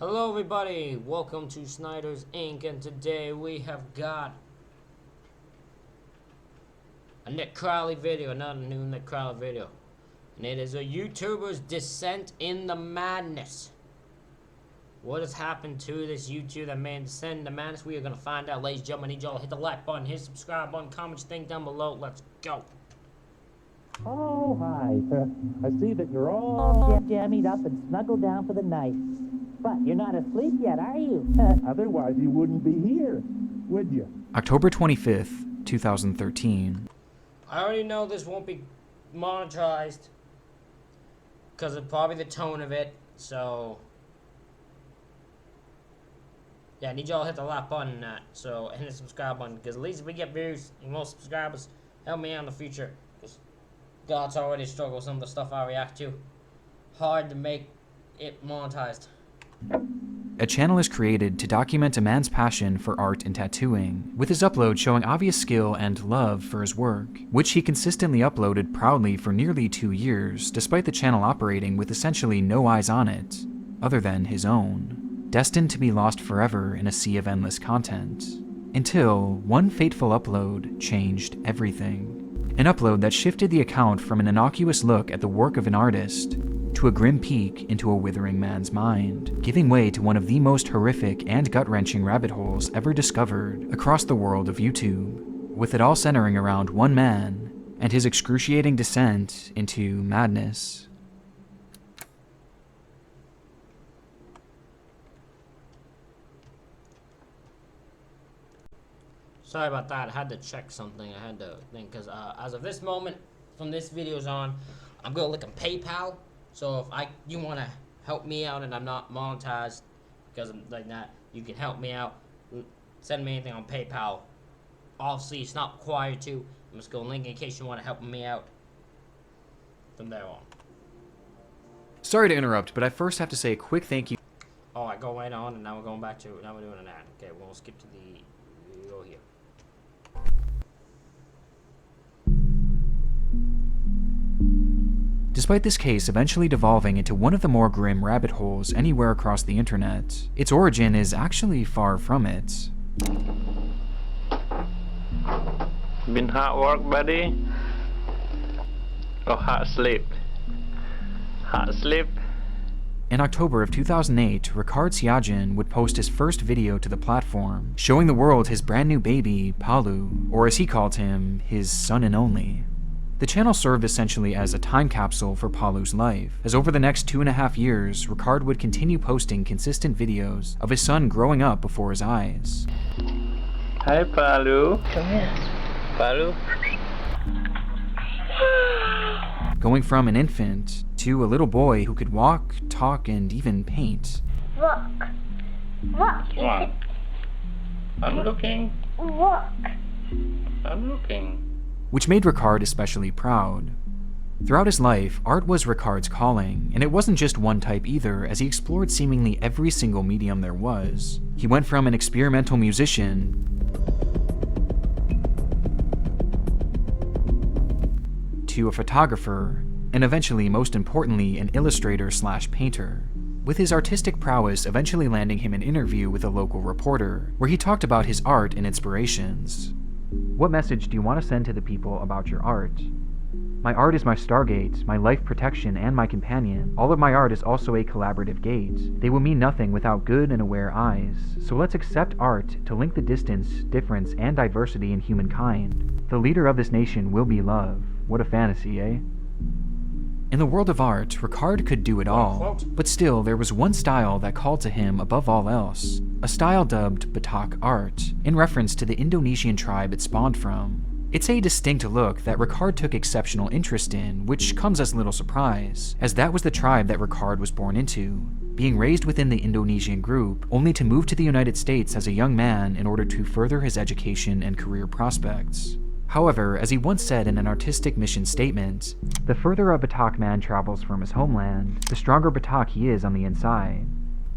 Hello everybody, welcome to Snyder's Inc. and today we have got a Nick Crowley video, another new Nick Crowley video. And it is a YouTuber's descent in the madness. What has happened to this YouTuber that made descend in the madness? We are going to find out, ladies and gentlemen. I need y'all to hit the like button, hit the subscribe button, comment your thing down below. Let's go. Oh, hi. I see that you're all jammied up and snuggled down for the night. But you're not asleep yet, are you? Otherwise, you wouldn't be here, would you? October 25th, 2013. I already know this won't be monetized because of probably the tone of it, so yeah, I need y'all to hit the like button and that, so hit the subscribe button, because at least if we get views and more subscribers, help me out in the future, because God's already struggled with some of the stuff I react to. Hard to make it monetized. A channel is created to document a man's passion for art and tattooing, with his upload showing obvious skill and love for his work, which he consistently uploaded proudly for nearly 2 years, despite the channel operating with essentially no eyes on it, other than his own, destined to be lost forever in a sea of endless content. Until one fateful upload changed everything. An upload that shifted the account from an innocuous look at the work of an artist to a grim peek into a withering man's mind, giving way to one of the most horrific and gut-wrenching rabbit holes ever discovered across the world of YouTube, with it all centering around one man and his excruciating descent into madness. Sorry about that, I had to check something, I had to think, because as of this moment, from this video's on, I'm going to look at PayPal. So if you want to help me out and I'm not monetized because I'm like that, you can help me out. Send me anything on PayPal. Obviously, it's not required to. I'm just going to link in case you want to help me out from there on. Sorry to interrupt, but I first have to say a quick thank you. Oh, I go right on, and now we're going back to, now we're doing an ad. Okay, we'll skip to the video here. Despite this case eventually devolving into one of the more grim rabbit holes anywhere across the internet, its origin is actually far from it. Been hard work, buddy? Or hard sleep? Hard sleep? In October of 2008, Ricard Siagian would post his first video to the platform, showing the world his brand new baby, Palu, or as he called him, his son and only. The channel served essentially as a time capsule for Palu's life, as over the next 2.5 years, Ricard would continue posting consistent videos of his son growing up before his eyes. Hi, Palu. Come here. Palu. Going from an infant to a little boy who could walk, talk, and even paint. Walk. Walk. What? I'm looking. Walk. I'm looking. Which made Ricard especially proud. Throughout his life, art was Ricard's calling, and it wasn't just one type either, as he explored seemingly every single medium there was. He went from an experimental musician to a photographer, and eventually, most importantly, an illustrator/painter, with his artistic prowess eventually landing him an interview with a local reporter, where he talked about his art and inspirations. What message do you want to send to the people about your art? My art is my stargate, my life protection, and my companion. All of my art is also a collaborative gate. They will mean nothing without good and aware eyes. So let's accept art to link the distance, difference, and diversity in humankind. The leader of this nation will be love. What a fantasy, eh? In the world of art, Ricard could do it all, but still there was one style that called to him above all else, a style dubbed Batak art, in reference to the Indonesian tribe it spawned from. It's a distinct look that Ricard took exceptional interest in, which comes as little surprise, as that was the tribe that Ricard was born into, being raised within the Indonesian group, only to move to the United States as a young man in order to further his education and career prospects. However, as he once said in an artistic mission statement, the further a Batak man travels from his homeland, the stronger Batak he is on the inside.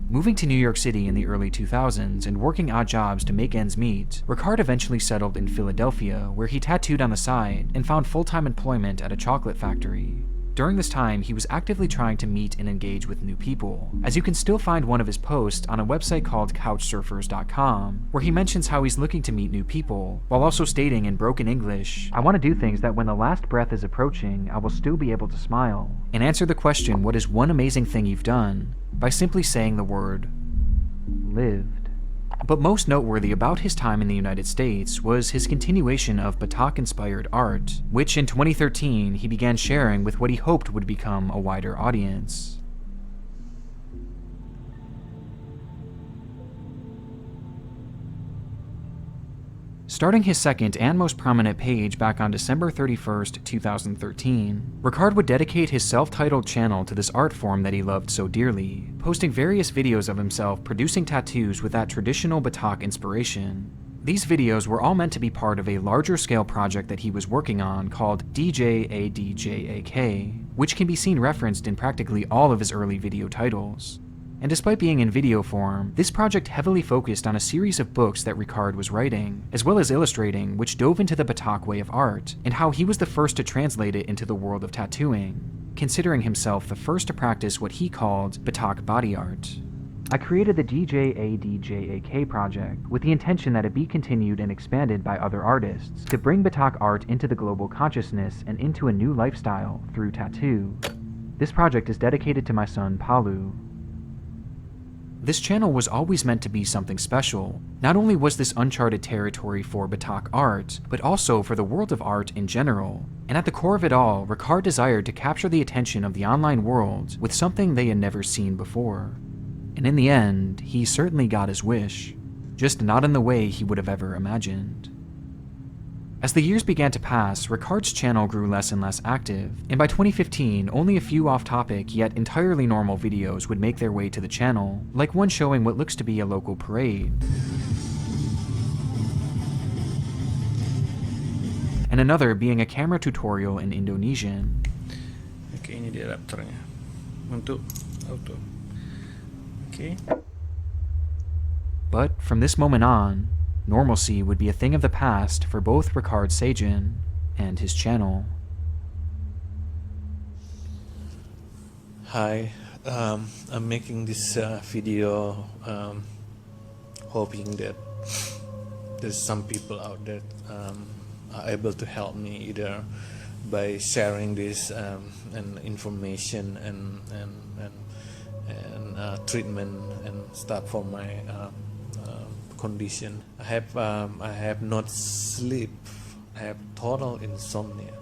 Moving to New York City in the early 2000s and working odd jobs to make ends meet, Ricard eventually settled in Philadelphia, where he tattooed on the side and found full-time employment at a chocolate factory. During this time, he was actively trying to meet and engage with new people, as you can still find one of his posts on a website called couchsurfers.com, where he mentions how he's looking to meet new people, while also stating in broken English, "I want to do things that when the last breath is approaching, I will still be able to smile," and answer the question, "What is one amazing thing you've done?" by simply saying the word, "lived." But most noteworthy about his time in the United States was his continuation of Batak-inspired art, which in 2013 he began sharing with what he hoped would become a wider audience. Starting his second and most prominent page back on December 31st, 2013, Ricard would dedicate his self-titled channel to this art form that he loved so dearly, posting various videos of himself producing tattoos with that traditional Batak inspiration. These videos were all meant to be part of a larger scale project that he was working on called DJADJAK, which can be seen referenced in practically all of his early video titles. And despite being in video form, this project heavily focused on a series of books that Ricard was writing, as well as illustrating, which dove into the Batak way of art, and how he was the first to translate it into the world of tattooing, considering himself the first to practice what he called Batak body art. I created the DJADJAK project with the intention that it be continued and expanded by other artists to bring Batak art into the global consciousness and into a new lifestyle through tattoo. This project is dedicated to my son Palu. This channel was always meant to be something special. Not only was this uncharted territory for Batak art, but also for the world of art in general. And at the core of it all, Ricard desired to capture the attention of the online world with something they had never seen before. And in the end, he certainly got his wish, just not in the way he would have ever imagined. As the years began to pass, Ricard's channel grew less and less active, and by 2015, only a few off-topic yet entirely normal videos would make their way to the channel, like one showing what looks to be a local parade, and another being a camera tutorial in Indonesian. Oke, ini dia adapternya untuk auto. Oke. But from this moment on, normalcy would be a thing of the past for both Ricard Sajin and his channel. Hi, I'm making this video hoping that there's some people out there are able to help me either by sharing this and information and treatment and stuff for my condition. I have not sleep. I have total insomnia.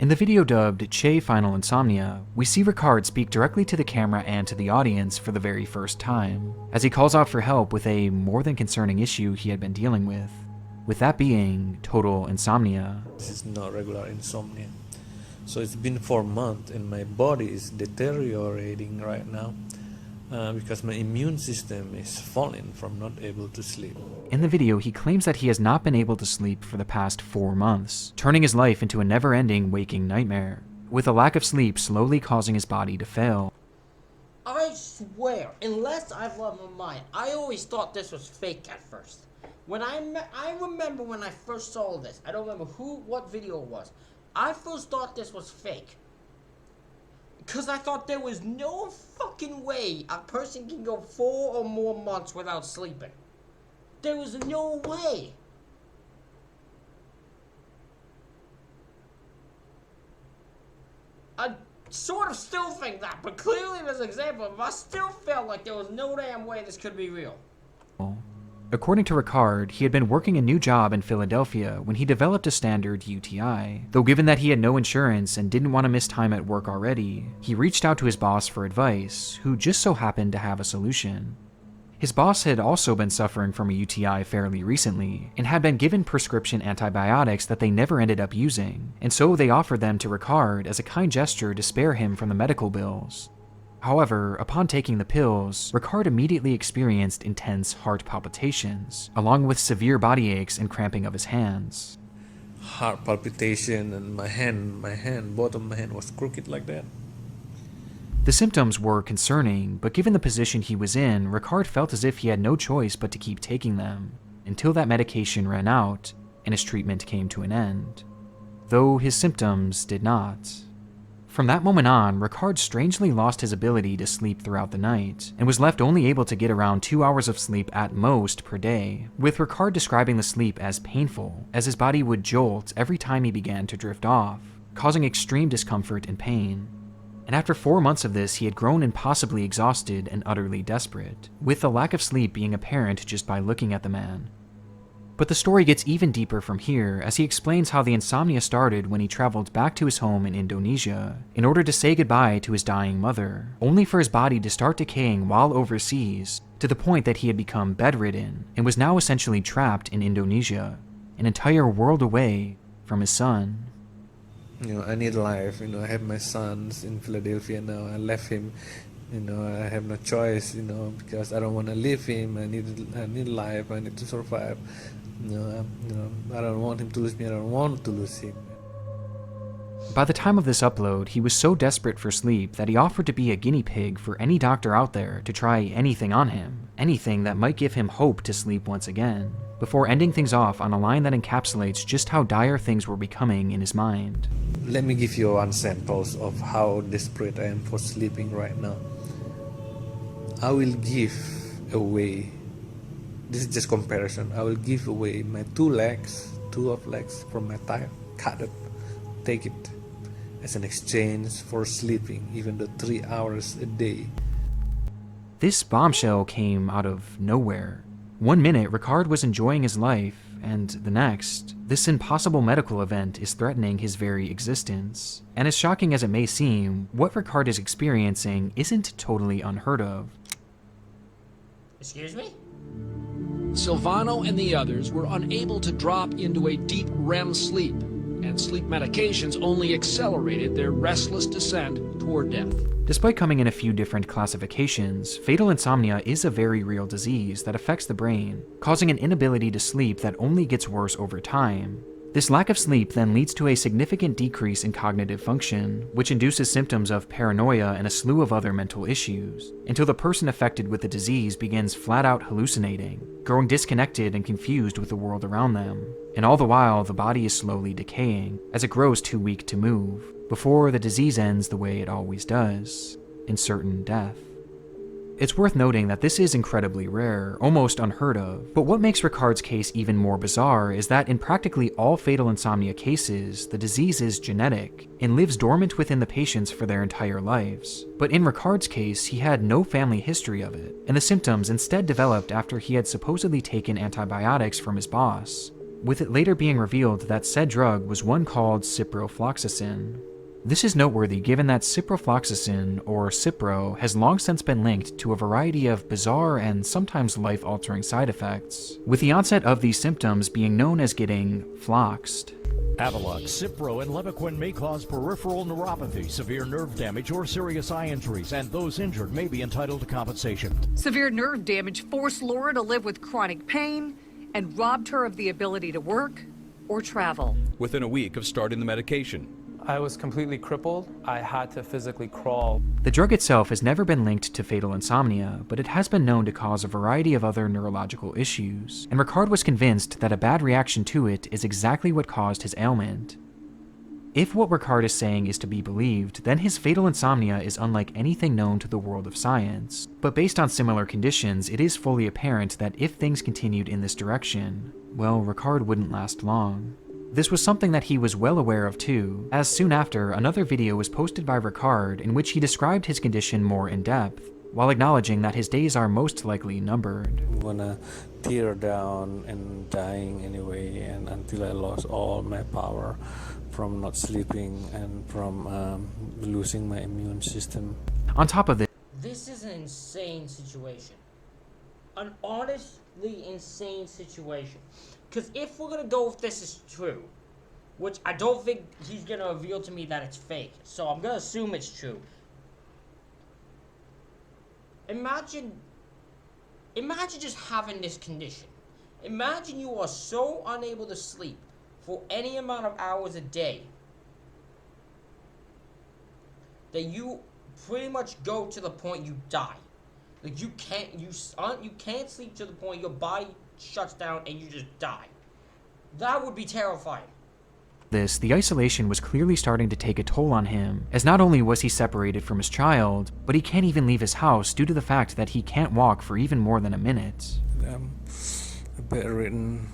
In the video dubbed Che Final Insomnia, we see Ricard speak directly to the camera and to the audience for the very first time, as he calls out for help with a more than concerning issue he had been dealing with that being total insomnia. This is not regular insomnia. So it's been 4 months and my body is deteriorating right now. Because my immune system is falling from not able to sleep. In the video, he claims that he has not been able to sleep for the past 4 months, turning his life into a never-ending waking nightmare, with a lack of sleep slowly causing his body to fail. I swear, unless I've lost my mind, I always thought this was fake at first. When I remember when I first saw this, I don't remember what video it was. I first thought this was fake. Because I thought there was no fucking way a person can go 4 or more months without sleeping. There was no way. I sort of still think that, but clearly there's an example. I still felt like there was no damn way this could be real. According to Ricard, he had been working a new job in Philadelphia when he developed a standard UTI. Though given that he had no insurance and didn't want to miss time at work already, he reached out to his boss for advice, who just so happened to have a solution. His boss had also been suffering from a UTI fairly recently, and had been given prescription antibiotics that they never ended up using, and so they offered them to Ricard as a kind gesture to spare him from the medical bills. However, upon taking the pills, Ricard immediately experienced intense heart palpitations, along with severe body aches and cramping of his hands. Heart palpitation and my hand, both of my hand was crooked like that. The symptoms were concerning, but given the position he was in, Ricard felt as if he had no choice but to keep taking them, until that medication ran out, and his treatment came to an end. though his symptoms did not. From that moment on, Ricard strangely lost his ability to sleep throughout the night, and was left only able to get around 2 hours of sleep at most per day, with Ricard describing the sleep as painful, as his body would jolt every time he began to drift off, causing extreme discomfort and pain. And after 4 months of this, he had grown impossibly exhausted and utterly desperate, with the lack of sleep being apparent just by looking at the man. But the story gets even deeper from here, as he explains how the insomnia started when he traveled back to his home in Indonesia in order to say goodbye to his dying mother, only for his body to start decaying while overseas, to the point that he had become bedridden and was now essentially trapped in Indonesia, an entire world away from his son. I need life. I have my sons in Philadelphia now. I left him. I have no choice. Because I don't want to leave him. I need life. I need to survive. I don't want him to lose me. I don't want to lose him. By the time of this upload, he was so desperate for sleep that he offered to be a guinea pig for any doctor out there to try anything on him, anything that might give him hope to sleep once again, before ending things off on a line that encapsulates just how dire things were becoming in his mind. Let me give you one sample of how desperate I am for sleeping right now. I will give away, this is just comparison, I will give away my two legs from my thigh, cut it, take it as an exchange for sleeping even though 3 hours a day. This bombshell came out of nowhere. 1 minute, Ricard was enjoying his life, and the next, this impossible medical event is threatening his very existence. And as shocking as it may seem, what Ricard is experiencing isn't totally unheard of. Excuse me? Silvano and the others were unable to drop into a deep REM sleep, and sleep medications only accelerated their restless descent toward death. Despite coming in a few different classifications, fatal insomnia is a very real disease that affects the brain, causing an inability to sleep that only gets worse over time. This lack of sleep then leads to a significant decrease in cognitive function, which induces symptoms of paranoia and a slew of other mental issues, until the person affected with the disease begins flat-out hallucinating, growing disconnected and confused with the world around them. And all the while, the body is slowly decaying, as it grows too weak to move, before the disease ends the way it always does, in certain death. It's worth noting that this is incredibly rare, almost unheard of, but what makes Ricard's case even more bizarre is that in practically all fatal insomnia cases, the disease is genetic, and lives dormant within the patients for their entire lives. But in Ricard's case, he had no family history of it, and the symptoms instead developed after he had supposedly taken antibiotics from his boss, with it later being revealed that said drug was one called ciprofloxacin. This is noteworthy given that ciprofloxacin, or Cipro, has long since been linked to a variety of bizarre and sometimes life-altering side effects, with the onset of these symptoms being known as getting floxed. Avelox, Cipro, and Levaquin may cause peripheral neuropathy, severe nerve damage, or serious eye injuries, and those injured may be entitled to compensation. Severe nerve damage forced Laura to live with chronic pain and robbed her of the ability to work or travel. Within a week of starting the medication, I was completely crippled. I had to physically crawl. The drug itself has never been linked to fatal insomnia, but it has been known to cause a variety of other neurological issues, and Ricard was convinced that a bad reaction to it is exactly what caused his ailment. If what Ricard is saying is to be believed, then his fatal insomnia is unlike anything known to the world of science. But based on similar conditions, it is fully apparent that if things continued in this direction, well, Ricard wouldn't last long. This was something that he was well aware of too, as soon after, another video was posted by Ricard in which he described his condition more in depth, while acknowledging that his days are most likely numbered. I'm gonna tear down and dying anyway, and until I lost all my power from not sleeping and from losing my immune system. On top of this is an insane situation. An honestly insane situation. Because if we're going to go if this is true, which I don't think he's going to reveal to me that it's fake, so I'm going to assume it's true. Imagine just having this condition. Imagine you are so unable to sleep for any amount of hours a day that you pretty much go to the point you die. Like you can't sleep to the point your body shuts down and you just die. That would be terrifying. This, the isolation was clearly starting to take a toll on him, as not only was he separated from his child, but he can't even leave his house due to the fact that he can't walk for even more than a minute. I'm bedridden.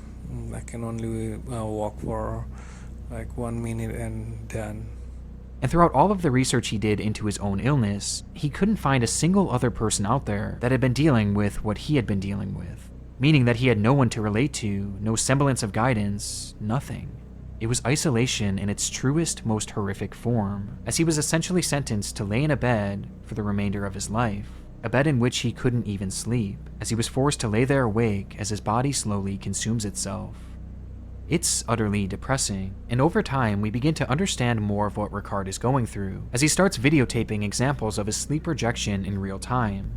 I can only walk for like 1 minute and done. And throughout all of the research he did into his own illness, he couldn't find a single other person out there that had been dealing with what he had been dealing with. Meaning that he had no one to relate to, no semblance of guidance, nothing. It was isolation in its truest, most horrific form, as he was essentially sentenced to lay in a bed for the remainder of his life. A bed in which he couldn't even sleep, as he was forced to lay there awake as his body slowly consumes itself. It's utterly depressing, and over time we begin to understand more of what Ricard is going through, as he starts videotaping examples of his sleep rejection in real time.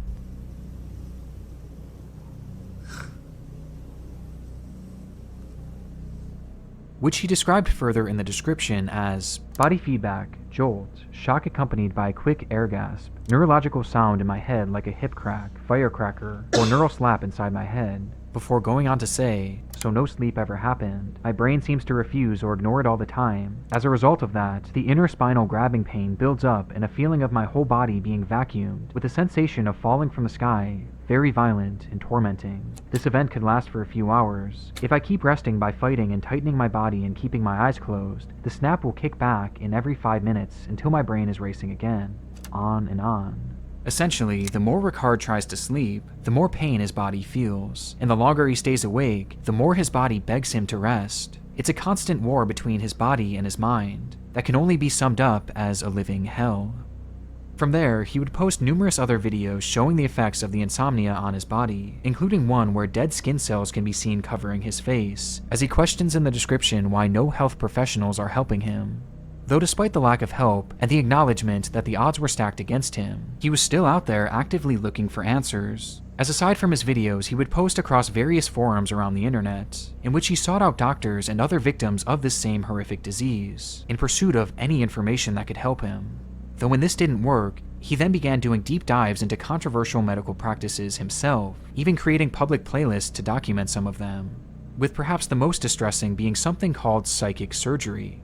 Which he described further in the description as body feedback, jolt, shock accompanied by a quick air gasp, neurological sound in my head like a hip crack, firecracker, or neural slap inside my head, before going on to say, so no sleep ever happened. My brain seems to refuse or ignore it all the time. As a result of that, the inner spinal grabbing pain builds up and a feeling of my whole body being vacuumed, with a sensation of falling from the sky, very violent and tormenting. This event could last for a few hours. If I keep resting by fighting and tightening my body and keeping my eyes closed, the snap will kick back in every 5 minutes until my brain is racing again. On and on. Essentially, the more Ricard tries to sleep, the more pain his body feels, and the longer he stays awake, the more his body begs him to rest. It's a constant war between his body and his mind that can only be summed up as a living hell. From there, he would post numerous other videos showing the effects of the insomnia on his body, including one where dead skin cells can be seen covering his face, as he questions in the description why no health professionals are helping him. Though despite the lack of help and the acknowledgement that the odds were stacked against him, he was still out there actively looking for answers. As aside from his videos, he would post across various forums around the internet, in which he sought out doctors and other victims of this same horrific disease, in pursuit of any information that could help him. Though when this didn't work, he then began doing deep dives into controversial medical practices himself, even creating public playlists to document some of them, with perhaps the most distressing being something called psychic surgery.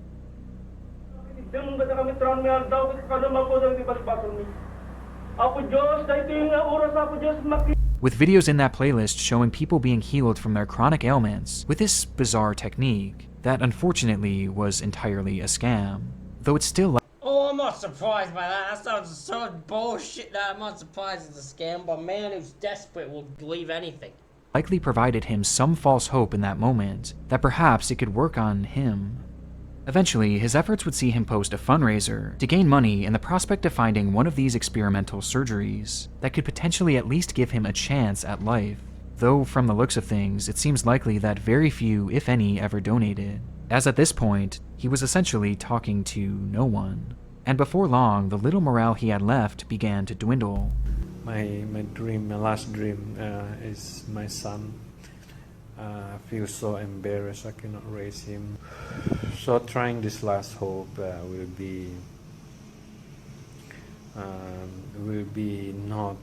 With videos in that playlist showing people being healed from their chronic ailments with this bizarre technique that unfortunately was entirely a scam, though it's still Oh, I'm not surprised by that. That sounds so bullshit that I'm not surprised it's a scam, but a man who's desperate will believe anything. Likely provided him some false hope in that moment that perhaps it could work on him. Eventually, his efforts would see him post a fundraiser to gain money in the prospect of finding one of these experimental surgeries that could potentially at least give him a chance at life. Though, from the looks of things, it seems likely that very few, if any, ever donated, as at this point, he was essentially talking to no one. And before long, the little morale he had left began to dwindle. My last dream is my son. I feel so embarrassed I cannot raise him. So trying this last hope will be not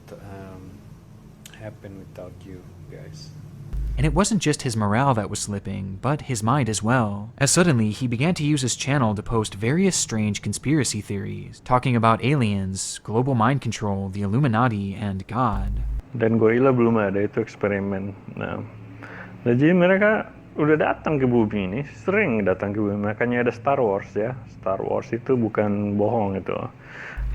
happen without you guys. And it wasn't just his morale that was slipping, but his mind as well, as suddenly he began to use his channel to post various strange conspiracy theories, talking about aliens, global mind control, the Illuminati, and God. Dan gorila belum ada itu eksperimen. Nah, jadi mereka udah datang ke bumi ini, sering datang ke bumi. Makanya ada Star Wars ya. Star Wars itu bukan bohong itu.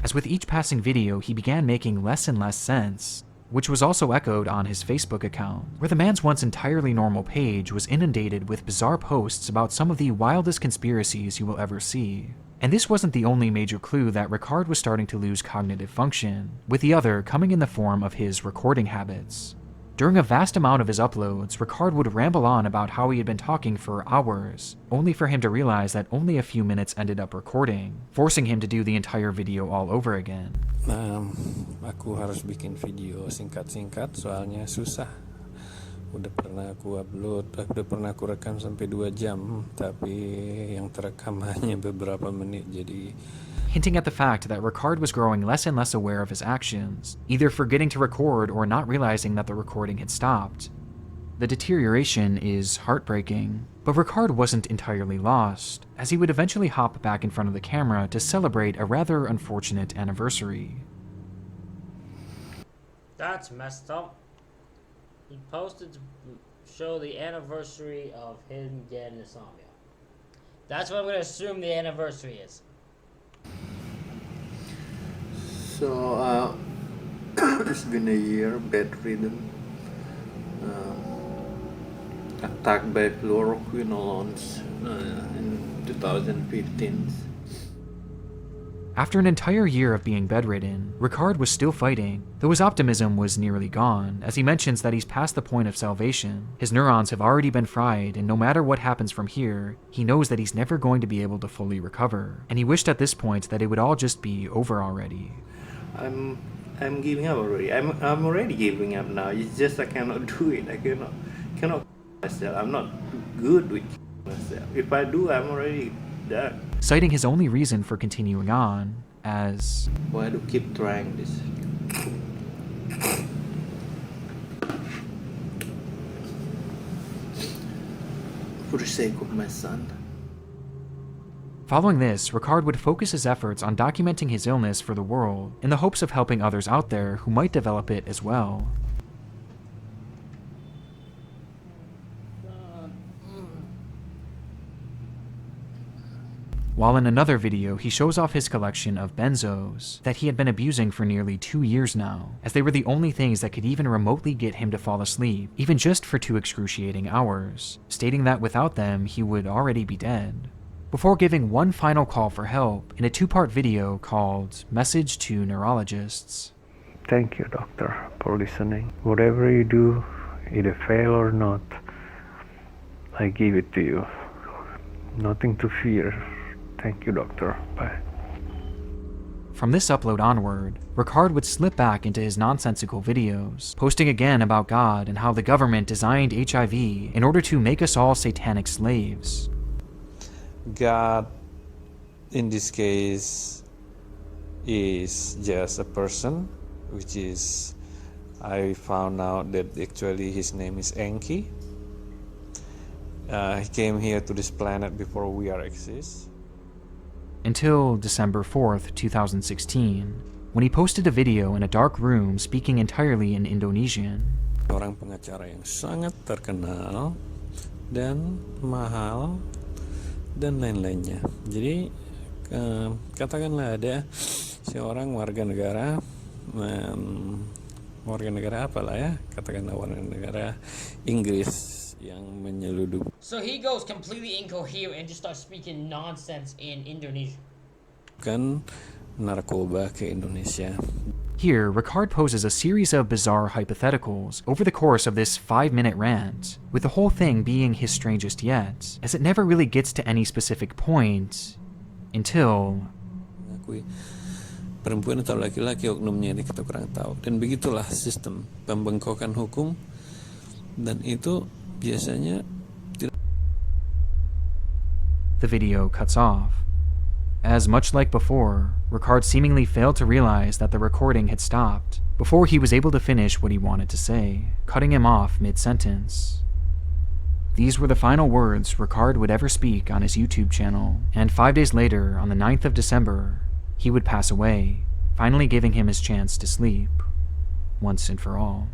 As with each passing video, he began making less and less sense, which was also echoed on his Facebook account, where the man's once entirely normal page was inundated with bizarre posts about some of the wildest conspiracies you will ever see. And this wasn't the only major clue that Ricard was starting to lose cognitive function, with the other coming in the form of his recording habits. During a vast amount of his uploads, Ricard would ramble on about how he had been talking for hours, only for him to realize that only a few minutes ended up recording, forcing him to do the entire video all over again. Aku harus bikin video singkat-singkat soalnya susah. Udah pernah aku upload, udah pernah aku rekam sampai 2 jam, tapi yang terekam hanya beberapa menit, jadi hinting at the fact that Ricard was growing less and less aware of his actions, either forgetting to record or not realizing that the recording had stopped. The deterioration is heartbreaking, but Ricard wasn't entirely lost, as he would eventually hop back in front of the camera to celebrate a rather unfortunate anniversary. That's messed up. He posted to show the anniversary of him getting insomnia. That's what I'm gonna assume the anniversary is. So, it's been a year bedridden, attacked by fluoroquinolones in 2015. After an entire year of being bedridden, Ricard was still fighting, though his optimism was nearly gone, as he mentions that he's past the point of salvation. His neurons have already been fried, and no matter what happens from here, he knows that he's never going to be able to fully recover, and he wished at this point that it would all just be over already. I'm giving up already. I'm already giving up now. It's just I cannot do it. I cannot myself. I'm not good with myself. If I do, I'm already done. Citing his only reason for continuing on as, why do keep trying this? For the sake of my son. Following this, Ricard would focus his efforts on documenting his illness for the world, in the hopes of helping others out there who might develop it as well. While in another video, he shows off his collection of benzos that he had been abusing for nearly 2 years now, as they were the only things that could even remotely get him to fall asleep, even just for 2 excruciating hours, stating that without them, he would already be dead. Before giving one final call for help in a 2-part video called Message to Neurologists. Thank you, doctor, for listening. Whatever you do, either fail or not, I give it to you. Nothing to fear. Thank you, doctor. Bye. From this upload onward, Ricard would slip back into his nonsensical videos, posting again about God and how the government designed HIV in order to make us all satanic slaves. God, in this case, is just a person, which is, I found out that actually his name is Enki. He came here to this planet before we are exist. Until December 4th, 2016, when he posted a video in a dark room speaking entirely in Indonesian. Orang pengacara yang sangat terkenal dan mahal dan lain-lainnya. Jadi katakanlah ada seorang warga negara apalah ya, katakanlah warga negara Inggris yang menyeludup. So he goes completely incoherent and just starts speaking nonsense in Indonesian. Kan narkoba ke Indonesia. Here, Ricard poses a series of bizarre hypotheticals over the course of this 5-minute rant, with the whole thing being his strangest yet, as it never really gets to any specific point until perempuan atau laki-laki oknumnya ini kita kurang tahu, dan begitulah sistem pembengkokan hukum, dan itu biasanya the video cuts off. As much like before, Ricard seemingly failed to realize that the recording had stopped before he was able to finish what he wanted to say, cutting him off mid-sentence. These were the final words Ricard would ever speak on his YouTube channel, and 5 days later, on the 9th of December, he would pass away, finally giving him his chance to sleep, once and for all.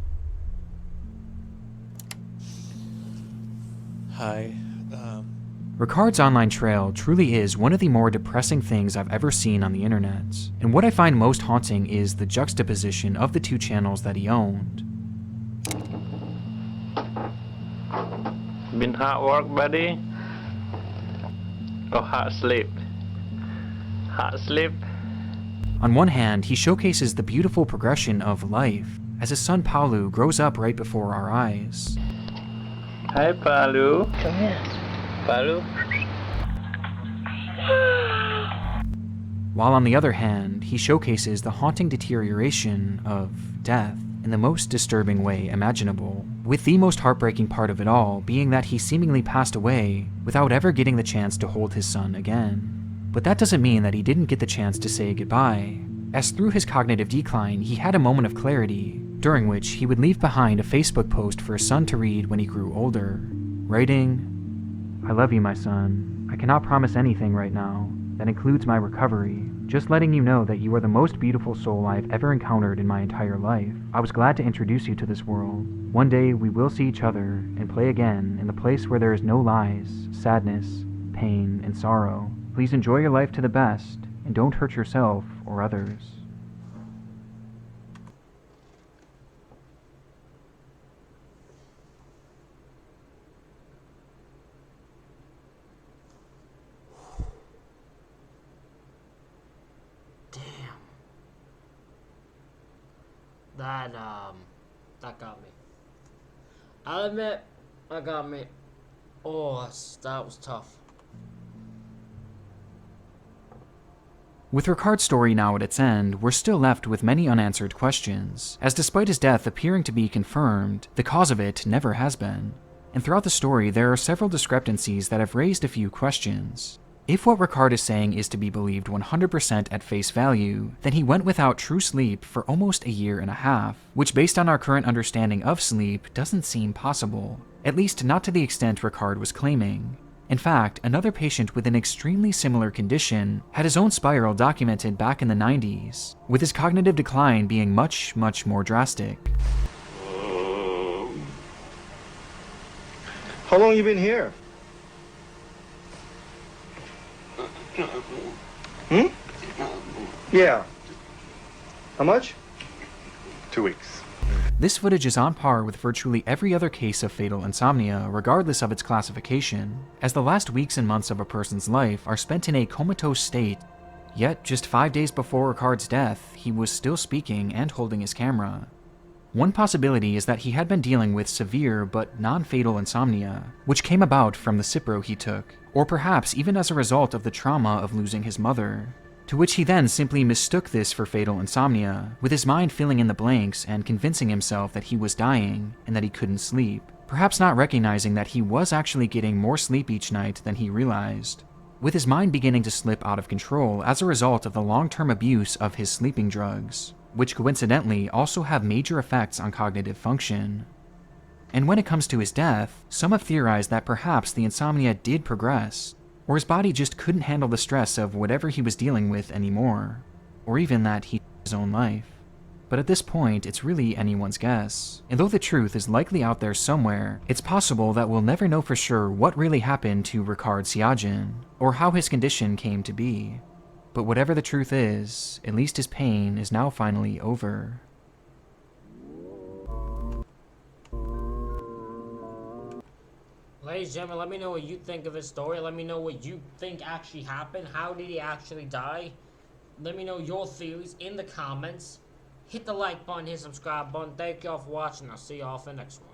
Hi. Ricard's online trail truly is one of the more depressing things I've ever seen on the internet, and what I find most haunting is the juxtaposition of the 2 channels that he owned. Been hard work, buddy? Or hard sleep? Hard sleep? On one hand, he showcases the beautiful progression of life as his son Paulu grows up right before our eyes. Hi, Paulu. Come here. Paulu. While on the other hand, he showcases the haunting deterioration of death in the most disturbing way imaginable, with the most heartbreaking part of it all being that he seemingly passed away without ever getting the chance to hold his son again. But that doesn't mean that he didn't get the chance to say goodbye, as through his cognitive decline he had a moment of clarity, during which he would leave behind a Facebook post for his son to read when he grew older, writing, "I love you, my son. I cannot promise anything right now. That includes my recovery. Just letting you know that you are the most beautiful soul I have ever encountered in my entire life. I was glad to introduce you to this world. One day we will see each other and play again in the place where there is no lies, sadness, pain, and sorrow. Please enjoy your life to the best and don't hurt yourself or others." That got me. I'll admit, that got me. Oh, that was tough. With Ricard's story now at its end, we're still left with many unanswered questions, as despite his death appearing to be confirmed, the cause of it never has been. And throughout the story, there are several discrepancies that have raised a few questions. If what Ricard is saying is to be believed 100% at face value, then he went without true sleep for almost a year and a half, which based on our current understanding of sleep doesn't seem possible, at least not to the extent Ricard was claiming. In fact, another patient with an extremely similar condition had his own spiral documented back in the 90s, with his cognitive decline being much, much more drastic. How long you been here? Yeah. How much? 2 weeks. This footage is on par with virtually every other case of fatal insomnia, regardless of its classification, as the last weeks and months of a person's life are spent in a comatose state. Yet, just 5 days before Ricard's death, he was still speaking and holding his camera. One possibility is that he had been dealing with severe but non-fatal insomnia, which came about from the Cipro he took, or perhaps even as a result of the trauma of losing his mother, to which he then simply mistook this for fatal insomnia, with his mind filling in the blanks and convincing himself that he was dying and that he couldn't sleep, perhaps not recognizing that he was actually getting more sleep each night than he realized, with his mind beginning to slip out of control as a result of the long-term abuse of his sleeping drugs, which coincidentally also have major effects on cognitive function. And when it comes to his death, some have theorized that perhaps the insomnia did progress, or his body just couldn't handle the stress of whatever he was dealing with anymore, or even that he took his own life. But at this point, it's really anyone's guess, and though the truth is likely out there somewhere, it's possible that we'll never know for sure what really happened to Ricard Siagen, or how his condition came to be. But whatever the truth is, at least his pain is now finally over. Ladies and gentlemen, let me know what you think of his story. Let me know what you think actually happened. How did he actually die? Let me know your theories in the comments. Hit the like button, hit the subscribe button. Thank y'all for watching. I'll see y'all for the next one.